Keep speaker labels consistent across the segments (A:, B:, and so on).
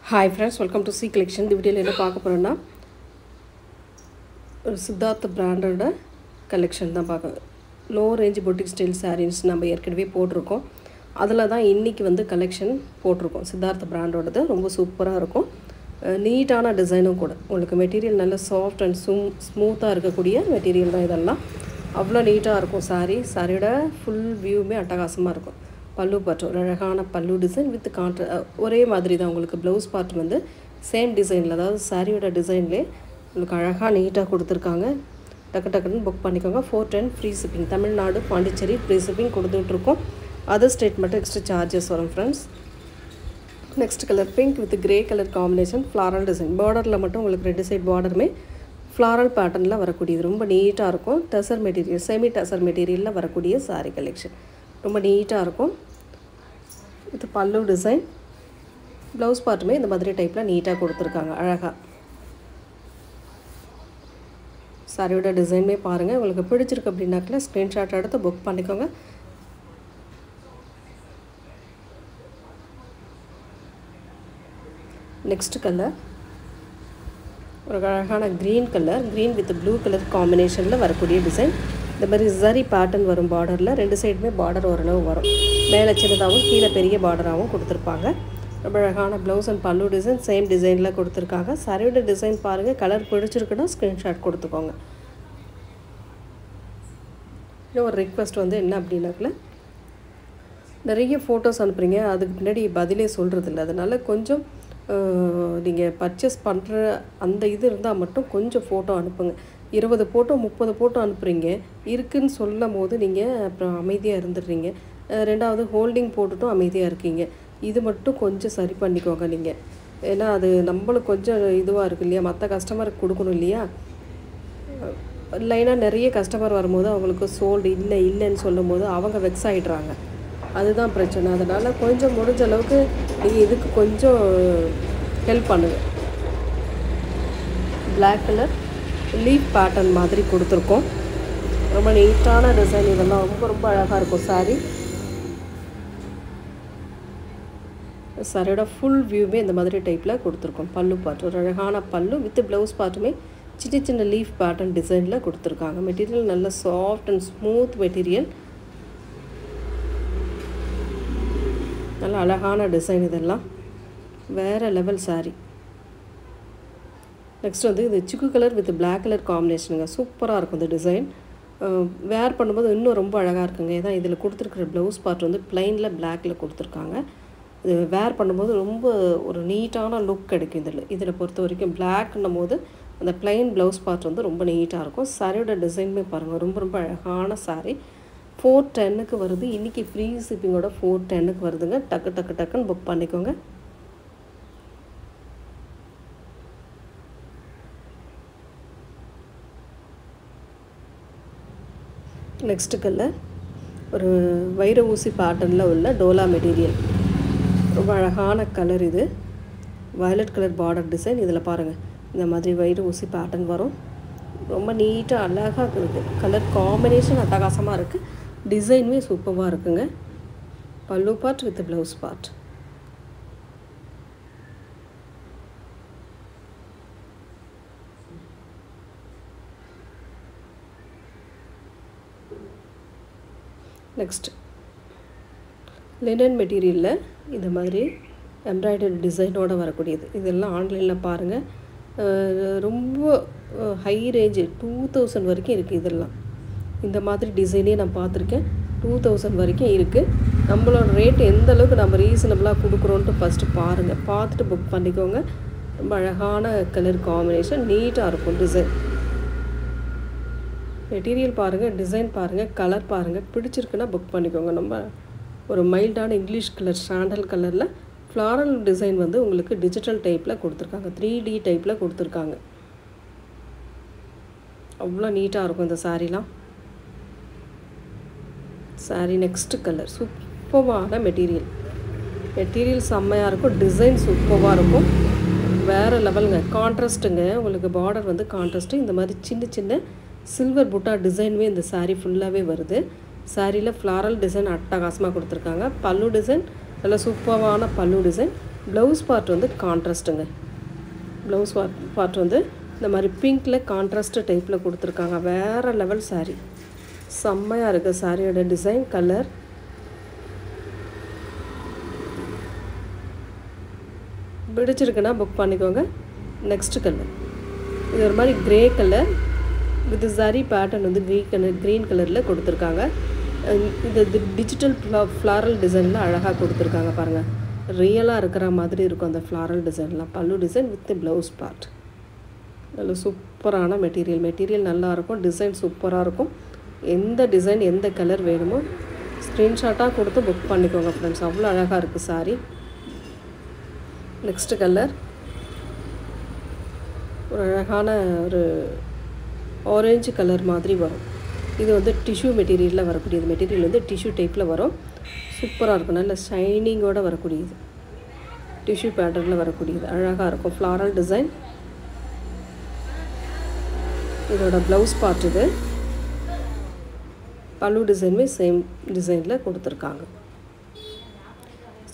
A: Hi friends, welcome to C Collection. இந்த வீடியோல என்ன பார்க்க போறோம்னா ஒரு சித்தார்த் பிராண்டோட கலெக்ஷன் தான் பார்க்க. Low range boutique style sarees நம்ம ஏற்கனவே போட்டுருக்கோம். அதில் தான் இன்னைக்கு வந்து கலெக்ஷன் போட்டிருக்கோம். சித்தார்த் பிராண்டோடது ரொம்ப சூப்பராக இருக்கும். நீட்டான டிசைனும் கூட. உங்களுக்கு மெட்டீரியல் நல்ல சாஃப்ட் அண்ட் ஸ்மூத்தாக இருக்கக்கூடிய மெட்டீரியல் தான் இதெல்லாம். அவ்வளோ நீட்டாக இருக்கும் saree. சாரியோட ஃபுல் வியூமே அட்டகாசமாக இருக்கும். பல்லு பார்ட் ஒரு அழகான பல்லு டிசைன் வித் ஒரே மாதிரி தான் உங்களுக்கு ப்ளவுஸ் பார்ட் வந்து சேம் டிசைனில், அதாவது சாரியோட டிசைன்லேயே உங்களுக்கு அழகாக நீட்டாக கொடுத்துருக்காங்க. டக்குன்னு புக் பண்ணிக்கோங்க. 410 free shipping. Tamil Nadu Pondicherry free shipping கொடுத்துட்ருக்கோம். அதர் ஸ்டேட் மட்டும் எக்ஸ்ட்ரா சார்ஜஸ் வரும் friends. Next colour pink with grey colour combination floral design. பார்டரில் மட்டும் உங்களுக்கு ரெண்டு சைட் பார்டருமே ஃப்ளாரல் பேட்டர்னில் வரக்கூடியது ரொம்ப நீட்டாக இருக்கும். டசர் மெட்டீரியல், செமி டசர் மெட்டீரியலில் வரக்கூடிய சாரீ கலெக்ஷன் ரொம்ப நீட்டாக இருக்கும். இது பல்லு டிசைன், ப்ளவுஸ் பார்ட்டுமே இந்த மாதிரி டைப்பில் நீட்டாக கொடுத்துருக்காங்க அழகாக. சாரியோட டிசைனுமே பாருங்கள். உங்களுக்கு பிடிச்சிருக்கு அப்படின்னாக்கில் ஸ்க்ரீன்ஷாட் எடுத்து புக் பண்ணிக்கோங்க. நெக்ஸ்ட் கலர் ஒரு அழகான green colour, green with blue colour காம்பினேஷனில் வரக்கூடிய டிசைன். இந்த மாதிரி ஜரி பேட்டர்ன் வரும். பார்டரில் ரெண்டு சைடுமே பார்டர் ஓரளவு வரும். மேலே சின்னதாகவும் கீழே பெரிய பார்டராகவும் கொடுத்துருப்பாங்க. ரொம்ப அழகான ப்ளவுஸ் அண்ட் பல்லு டிசைன் சேம் டிசைனில் கொடுத்துருக்காங்க. சாரியோட டிசைன் பாருங்கள். கலர் பிடிச்சிருக்குன்னா ஸ்க்ரீன்ஷாட் கொடுத்துக்கோங்க. இன்னும் ஒரு ரிக்வெஸ்ட் வந்து என்ன அப்படின்னாக்கல, நிறைய ஃபோட்டோஸ் அனுப்புகிறீங்க, அதுக்கு பின்னாடி பதிலே சொல்கிறதில்ல. அதனால் கொஞ்சம் நீங்கள் பர்ச்சேஸ் பண்ணுற அந்த இது இருந்தால் மட்டும் கொஞ்சம் ஃபோட்டோ அனுப்புங்க. 20 ஃபோட்டோ 30 ஃபோட்டோ அனுப்புகிறீங்க, இருக்குதுன்னு சொல்லும் போது நீங்கள் அப்புறம் அமைதியாக இருந்துடுறீங்க. ரெண்டாவது ஹோல்டிங் போட்டுட்டும் அமைதியாக இருக்கீங்க. இது மட்டும் கொஞ்சம் சரி பண்ணிக்கோங்க நீங்கள். ஏன்னா அது நம்மளுக்கு கொஞ்சம் இதுவாக இருக்குது இல்லையா, மற்ற கஸ்டமருக்கு கொடுக்கணும் இல்லையா. லைனாக நிறைய கஸ்டமர் வரும்போது அவங்களுக்கு சோல்டு இல்லைன்னு சொல்லும் போது அவங்க வெக்ஸ் ஆகிடுறாங்க. அதுதான் பிரச்சனை. அதனால் கொஞ்சம் முடிஞ்ச அளவுக்கு நீங்கள் இதுக்கு கொஞ்சம் ஹெல்ப் பண்ணுங்கள். பிளாக் கலர் லீஃப் பேட்டர்ன் மாதிரி கொடுத்துருக்கோம். ரொம்ப நீட்டான டிசைன். இதெல்லாம் ரொம்ப அழகாக இருக்கும் சாரீ. சாரியோட ஃபுல் வியூமே இந்த மாதிரி டைப்பில் கொடுத்துருக்கோம். பல்லு பார்ட் ஒரு அழகான பல்லு வித் ப்ளவுஸ் பார்ட்டுமே சின்ன லீஃப் பேட்டர்ன் டிசைனில் கொடுத்துருக்காங்க. மெட்டீரியல் நல்ல சாஃப்ட் அண்ட் ஸ்மூத் மெட்டீரியல். நல்ல அழகான டிசைன். இதெல்லாம் வேறு லெவல் சாரீ. நெக்ஸ்ட் வந்து இது சிக்கு கலர் வித் பிளாக் கலர் காம்பினேஷனுங்க. சூப்பராக இருக்கும் இந்த டிசைன். வேர் பண்ணும்போது இன்னும் ரொம்ப அழகாக இருக்குங்க. ஏன்னா இதில் கொடுத்துருக்குற ப்ளவுஸ் பார்ட் வந்து ப்ளைனில் பிளாக்கில் கொடுத்துருக்காங்க. இது வேர் பண்ணும்போது ரொம்ப ஒரு நீட்டான லுக் கிடைக்கும். இதில் பொறுத்த வரைக்கும் பிளாக்னும் போது அந்த ப்ளைன் ப்ளவுஸ் பார்ட் வந்து ரொம்ப நீட்டாக இருக்கும். சாரியோட டிசைனுமே பாருங்கள். ரொம்ப அழகான சாரீ. 410க்கு வருது. இன்றைக்கி ஃப்ரீ ஷிப்பிங்கோட 410க்கு வருதுங்க. டக்குன்னு புக் பண்ணிக்கோங்க. நெக்ஸ்ட்டு கலர் ஒரு வைர ஊசி பேட்டர்னில் உள்ள டோலா மெட்டீரியல். ரொம்ப அழகான கலர் இது. Violet colour border design. இதில் பாருங்கள் இந்த மாதிரி வைர ஊசி பேட்டர்ன் வரும். ரொம்ப நீட்டாக அழகாக இருக்குது. கலர் காம்பினேஷன் அட்டகாசமாக இருக்குது. டிசைனுமே சூப்பராக இருக்குங்க. பல்லு part with blouse part. Next linen மெட்டீரியலில் இந்த மாதிரி எம்ப்ராய்டரி டிசைனோடு வரக்கூடியது. இதெல்லாம் ஆன்லைனில் பாருங்கள். ரொம்ப ஹை ரேஞ்சு 2000 வரைக்கும் இருக்குது. இதெல்லாம் இந்த மாதிரி டிசைனே நான் பார்த்துருக்கேன். 2000 வரைக்கும் இருக்குது. நம்மளோட ரேட் எந்த அளவுக்கு நம்ம ரீசனபிளாக கொடுக்குறோன்ட்டு ஃபஸ்ட்டு பாருங்கள். பார்த்துட்டு புக் பண்ணிக்கோங்க. ரொம்ப அழகான கலர் காம்பினேஷன். நீட்டாக இருக்கும் டிசைன். மெட்டீரியல் பாருங்கள், டிசைன் பாருங்கள், கலர் பாருங்கள். பிடிச்சிருக்குன்னா புக் பண்ணிக்கோங்க. நம்ம ஒரு மைல்டான இங்கிலீஷ் கலர் சாண்டல் கலரில் ஃப்ளாரல் டிசைன் வந்து உங்களுக்கு டிஜிட்டல் டைப்பில் கொடுத்துருக்காங்க. 3D டைப்பில் கொடுத்துருக்காங்க. அவ்வளோ நீட்டாக இருக்கும் இந்த சாரீலாம். சாரீ நெக்ஸ்ட்டு கலர் சூப்பரான மெட்டீரியல் செம்மையாக இருக்கும். டிசைன் சூப்பராக இருக்கும். வேறு லெவலுங்க. கான்ட்ராஸ்ட்டுங்க. உங்களுக்கு பார்டர் வந்து கான்ட்ராஸ்ட்டு. இந்த மாதிரி சின்ன சில்வர் புட்டா டிசைனுமே இந்த சாரீ ஃபுல்லாகவே வருது. சாரியில் ஃப்ளாரல் டிசைன் அட்டகாசமாக கொடுத்துருக்காங்க. பல்லு டிசைன் நல்ல சூப்பரான பல்லு டிசைன். ப்ளவுஸ் பார்ட் வந்து கான்ட்ராஸ்ட்டுங்க. ப்ளவுஸ் பார்ட் வந்து இந்த மாதிரி பிங்க்கில் கான்ட்ராஸ்ட் டைப்பில் கொடுத்துருக்காங்க. வேறு லெவல் சாரீ, செம்மையாக இருக்குது. சாரியோட டிசைன், கலர். பிடிச்சிருக்குன்னா புக் பண்ணிக்கோங்க. நெக்ஸ்ட் கலர் இது ஒரு மாதிரி grey colour with sorry pattern வந்து க்ரீன் கலரில் கொடுத்துருக்காங்க. இது டிஜிட்டல் ஃப்ளாரல் டிசைனில் அழகாக கொடுத்துருக்காங்க பாருங்கள். ரியலாக இருக்கிற மாதிரி இருக்கும் அந்த ஃப்ளாரல் டிசைன்லாம். பல்லு டிசைன் வித் ப்ளவுஸ் பார்ட். நல்ல சூப்பரான மெட்டீரியல் நல்லாயிருக்கும். டிசைன் சூப்பராக இருக்கும். எந்த டிசைன் எந்த கலர் வேணுமோ ஸ்க்ரீன்ஷாட்டாக கொடுத்து புக் பண்ணிக்கோங்க ஃப்ரெண்ட்ஸ். அவ்வளோ அழகாக இருக்குது சாரீ. நெக்ஸ்ட்டு கலர் ஒரு அழகான ஒரு ஆரஞ்சு கலர் மாதிரி வரும். இது வந்து டிஷ்யூ மெட்டீரியலில் வரக்கூடியது. மெட்டீரியல் வந்து டிஷ்யூ டைப்பில் வரும். சூப்பராக இருக்கும். நல்ல ஷைனிங்கோடு வரக்கூடியது. டிஷ்யூ பேட்டர்னில் வரக்கூடியது. அழகாக இருக்கும். Floral design. இதோட ப்ளவுஸ் பார்ட் இது. பல்லு டிசைனுமே சேம் டிசைனில் கொடுத்துருக்காங்க.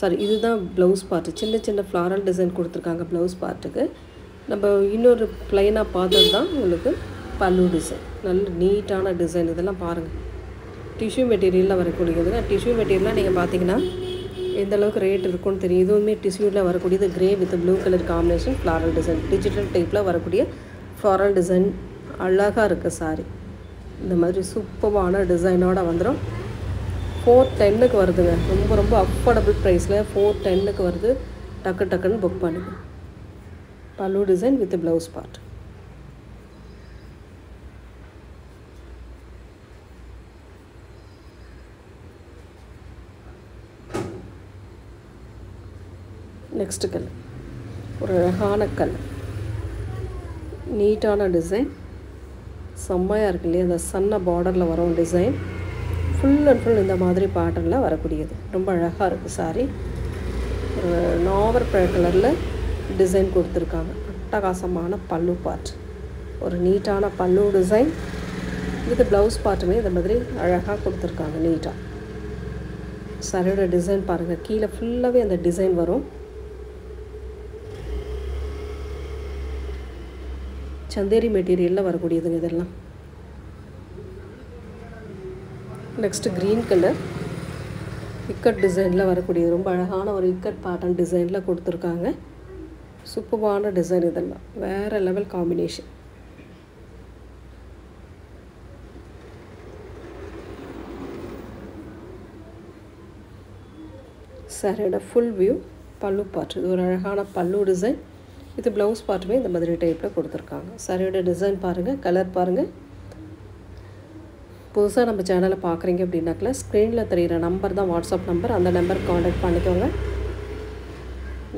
A: சாரி, இதுதான் ப்ளவுஸ் பார்ட்டு. சின்ன சின்ன ஃப்ளாரல் டிசைன் கொடுத்துருக்காங்க ப்ளவுஸ் பார்ட்டுக்கு. நம்ம இன்னொரு ப்ளைனாக பார்த்தது தான் உங்களுக்கு பல்லு டிசைன். நல்ல நீட்டான டிசைன். இதெல்லாம் பாருங்கள். டிஷ்யூ மெட்டீரியலில் வரக்கூடியதுங்க. டிஷ்யூ மெட்டீரியலாக நீங்கள் பார்த்தீங்கன்னா எந்த அளவுக்கு ரேட் இருக்குன்னு தெரியும். இதுவுமே டிஷ்யூவில் வரக்கூடியது. Grey with blue colour combination floral design. Digital டைப்பில் வரக்கூடிய ஃப்ளாரல் டிசைன். அழகாக இருக்குது சாரி. இந்த மாதிரி சூப்பரான டிசைனோடு வந்துடும். 410க்கு வருதுங்க. ரொம்ப ரொம்ப அஃபோர்டபுள் ப்ரைஸில் 410க்கு வருது. டக்குன்னு புக் பண்ணுங்க. பல்லு design with blouse part. Next colour ஒரு அழகான கலர், நீட்டான டிசைன், செம்மையாக இருக்கு இல்லையா? அந்த சன்ன பார்டரில் வரும் டிசைன். ஃபுல் அண்ட் ஃபுல் இந்த மாதிரி பேட்டர்னில் வரக்கூடியது. ரொம்ப அழகாக இருக்குது சாரி. ஒரு நாவல் கலரில் டிசைன் கொடுத்துருக்காங்க. அட்டகாசமான பல்லு பார்ட். ஒரு நீட்டான பல்லு டிசைன் வித் ப்ளவுஸ் பார்ட்டுமே இந்த மாதிரி அழகாக கொடுத்துருக்காங்க நீட்டாக. சாரியோட டிசைன் பாருங்கள். கீழே ஃபுல்லாகவே அந்த டிசைன் வரும். சந்தேரி மெட்டீரியலில் வரக்கூடியதுங்க இதெல்லாம். நெக்ஸ்ட்டு க்ரீன் கலர் இக்கட் டிசைனில் வரக்கூடியது. ரொம்ப அழகான ஒரு இக்கட் பேட்டர்ன் டிசைனில் கொடுத்துருக்காங்க. சூப்பரான டிசைன். இதெல்லாம் வேறு லெவல் காம்பினேஷன். சாரியோட ஃபுல் வியூ பல்லு பார்ட். இது ஒரு அழகான பல்லு டிசைன். இது ப்ளவுஸ் பார்ட்டுமே இந்த மாதிரி டைப்பில் கொடுத்துருக்காங்க. சாரியோட டிசைன் பாருங்கள், கலர் பாருங்கள். புதுசாக நம்ம சேனலை பார்க்குறீங்க அப்படின்னாக்கல ஸ்க்ரீனில் தெரிகிற நம்பர் தான் வாட்ஸ்அப் நம்பர். அந்த நம்பருக்கு காண்டாக்ட் பண்ணிக்கோங்க.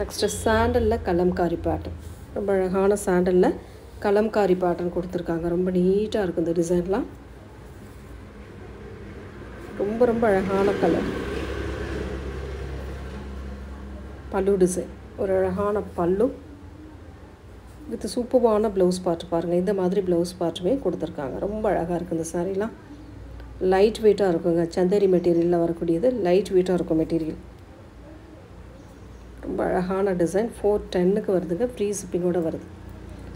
A: நெக்ஸ்ட்டு சாண்டலில் கலம்காரி பேட்டர்ன். ரொம்ப அழகான சாண்டலில் கலம்காரி பேட்டர்ன் கொடுத்துருக்காங்க. ரொம்ப நீட்டாக இருக்கும் இந்த டிசைன்லாம். ரொம்ப ரொம்ப அழகான கலர். பல்லு டிசைன் ஒரு அழகான பல்லு வித் சூப்பரான ப்ளவுஸ் பார்ட் பாருங்கள். இந்த மாதிரி ப்ளவுஸ் பார்ட்டுமே கொடுத்துருக்காங்க. ரொம்ப அழகாக இருக்குது இந்த சாரீலாம். லைட் வெயிட்டாக இருக்குங்க. சந்தேரி மெட்டீரியலில் வரக்கூடியது. லைட் வெயிட்டாக இருக்கும் மெட்டீரியல். ரொம்ப அழகான டிசைன். 410க்கு வருதுங்க. ஃப்ரீ ஷிப்பிங்கோடு வருது.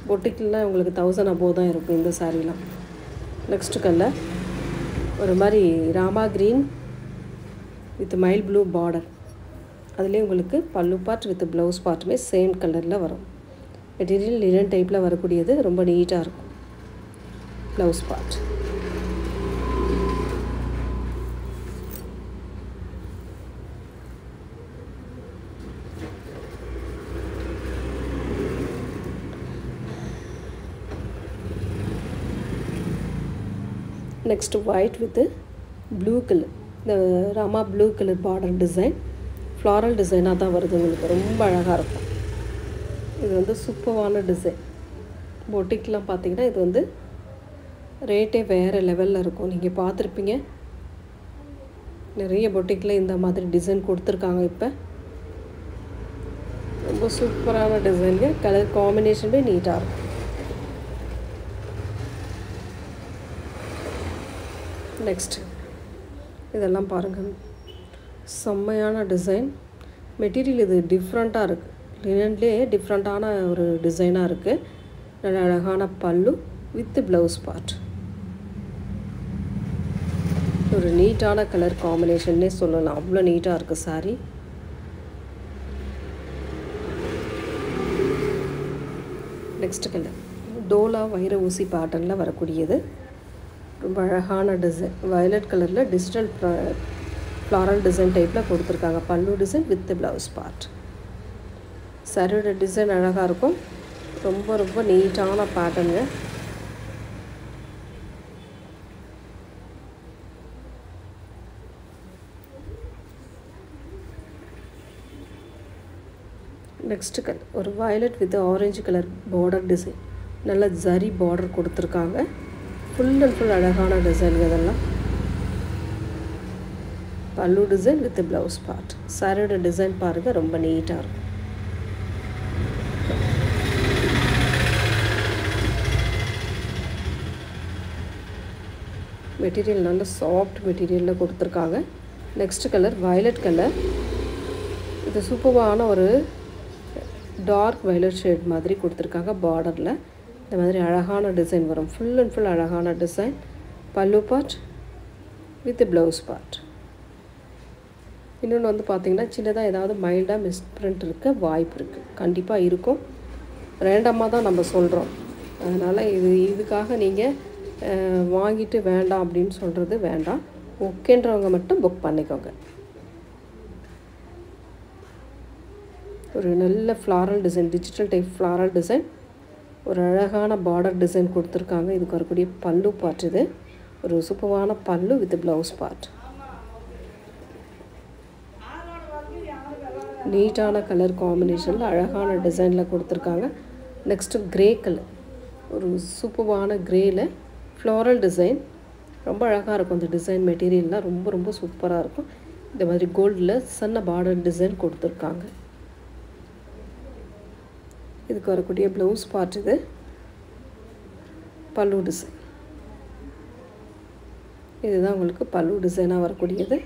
A: பொட்டிக்கெலாம் உங்களுக்கு 1000 above தான் இருக்கும் இந்த சாரீலாம். நெக்ஸ்ட்டு கலர் ஒரு மாதிரி Rama green with mild blue border. அதுலேயே உங்களுக்கு பல்லு பார்ட் வித் ப்ளவுஸ் பார்ட்டுமே சேம் கலரில் வரும். மெட்டீரியல் லினன் டைப்பில் வரக்கூடியது. ரொம்ப நீட்டாக இருக்கும் blouse part. Next white with blue colour. இந்த Rama blue colour border design. Floral டிசைனாக தான் வருது உங்களுக்கு. ரொம்ப அழகாக இருக்கும். இது வந்து சூப்பரான டிசைன். பொட்டிக்கெலாம் பார்த்தீங்கன்னா இது வந்து ரேட்டே வேறு லெவலில் இருக்கும். நீங்கள் பார்த்துருப்பீங்க, நிறைய பொட்டிக்கில் இந்த மாதிரி டிசைன் கொடுத்துருக்காங்க. இப்போ ரொம்ப சூப்பரான டிசைனுங்க. கலர் காம்பினேஷனுமே நீட்டாக இருக்கும். நெக்ஸ்ட் இதெல்லாம் பாருங்கள். செம்மையான டிசைன். மெட்டீரியல் இது டிஃப்ரெண்ட்டாக இருக்குது. லினன்லேயே டிஃப்ரெண்ட்டான ஒரு டிசைனாக இருக்குது. நல்ல அழகான பல்லு வித் ப்ளவுஸ் பார்ட். ஒரு நீட்டான கலர் காம்பினேஷன்னே சொல்லலாம். அவ்வளோ நீட்டாக இருக்குது சாரீ. நெக்ஸ்ட் கலர் டோலா வைர ஊசி பேட்டர்னில் வரக்கூடியது. ரொம்ப அழகான டிசைன். வயலட் கலரில் டிஜிட்டல் ஃப்ளாரல் டிசைன் டைப்பில் கொடுத்துருக்காங்க. பல்லு டிசைன் வித் ப்ளவுஸ் பார்ட். சாரியோட டிசைன் அழகாக இருக்கும். ரொம்ப ரொம்ப நீட்டான பேட்டர்னுங்க. நெக்ஸ்ட் கலர் ஒரு violet with orange colour border design. நல்ல ஜரி பார்டர் கொடுத்துருக்காங்க. ஃபுல் அண்ட் ஃபுல் அழகான டிசைன் இதெல்லாம். பல்லு டிசைன் வித் ப்ளவுஸ் பார்ட். சாரியோட டிசைன் பாருங்கள், ரொம்ப நீட்டாக இருக்கும். மெட்டீரியல் நல்ல சாஃப்ட் மெட்டீரியலில் கொடுத்துருக்காங்க. Next colour violet colour. இது சூப்பரான ஒரு டார்க் வயலட் ஷேட் மாதிரி கொடுத்துருக்காங்க. பார்டரில் இந்த மாதிரி அழகான டிசைன் வரும். ஃபுல் அண்ட் ஃபுல் அழகான டிசைன். பல்லு பார்ட் வித் ப்ளவுஸ் பார்ட். இன்னொன்று வந்து பார்த்திங்கன்னா சின்னதாக ஏதாவது மைல்டாக மிஸ்பிரிண்ட் இருக்க வாய்ப்பு இருக்குது. கண்டிப்பாக இருக்கும். ரேண்டமாக தான் நம்ம சொல்கிறோம். அதனால் இதுக்காக நீங்கள் வாங்கிட்டு வேண்டாம் அப்படின்னு சொல்கிறது வேண்டாம். ஓகேன்றவங்க மட்டும் புக் பண்ணிக்கோங்க. ஒரு நல்ல floral design, digital type floral design. ஒரு அழகான பார்டர் டிசைன் கொடுத்துருக்காங்க. இதுக்கு வரக்கூடிய பல்லு பார்ட். இது ஒரு சூப்பரான பல்லு வித் ப்ளவுஸ் பார்ட். நீட்டான கலர் காம்பினேஷனில் அழகான டிசைனில் கொடுத்துருக்காங்க. Next grey colour. ஒரு சூப்பரான க்ரேயில் ஃப்ளாரல் டிசைன். ரொம்ப அழகாக இருக்கும். இந்த டிசைன் மெட்டீரியல்லாம் ரொம்ப ரொம்ப சூப்பராக இருக்கும். இந்த மாதிரி கோல்டில் சின்ன பார்டர் டிசைன் கொடுத்துருக்காங்க. இதுக்கு வரக்கூடிய ப்ளவுஸ் பார்ட். இது பல்லு டிசைன். இதுதான் உங்களுக்கு பல்லு டிசைனாக வரக்கூடியது.